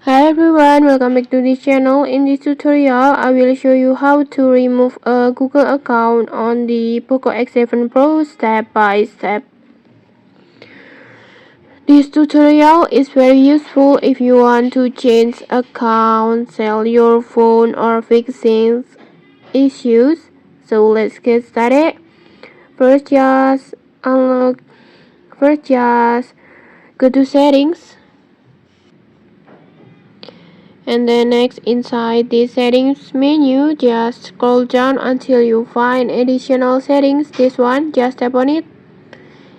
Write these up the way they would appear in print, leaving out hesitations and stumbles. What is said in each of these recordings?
Hi everyone, welcome back to this channel. In this tutorial, I will show you how to remove a Google account on the POCO X7 Pro step by step. This tutorial is very useful if you want to change account, sell your phone or fixing issues. So let's get started. First just unlock First just go to settings. And then next, inside the settings menu, just scroll down until you find additional settings. This one, just tap on it.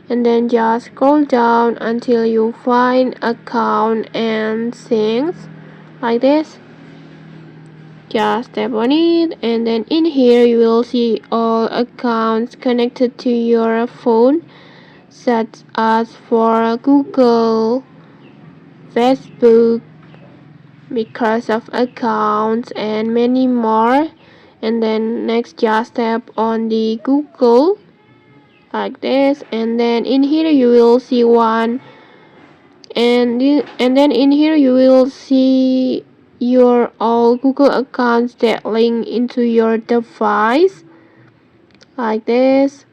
And then just scroll down until you find account and things, like this. Just tap on it, and then in here you will see all accounts connected to your phone, such as for Google, Facebook, Microsoft accounts, and many more. And then next, just tap on the Google, like this, and then in here you will see one, and then in here you will see your all Google accounts that link into your device, like this.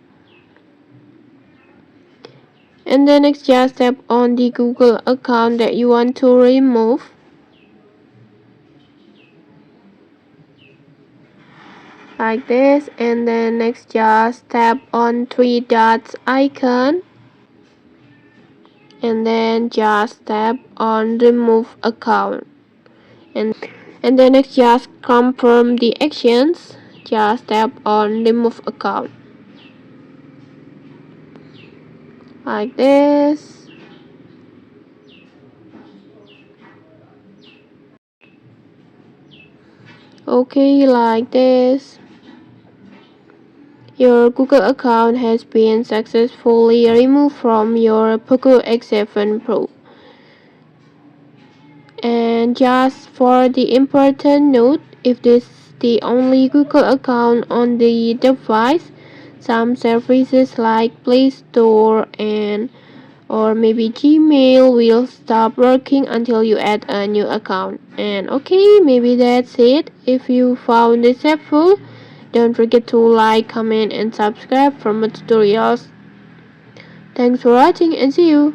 And then next, just tap on the Google account that you want to remove, like this. And then next, just tap on three dots icon, and then just tap on remove account, and then next, just confirm the actions. Just tap on remove account, like this. Okay, like this. Your Google account has been successfully removed from your POCO X7 Pro. And just for the important note, if this is the only Google account on the device, some services like Play Store and or maybe Gmail will stop working until you add a new account. And okay, maybe that's it. If you found this helpful, don't forget to like, comment, and subscribe for more tutorials. Thanks for watching and see you.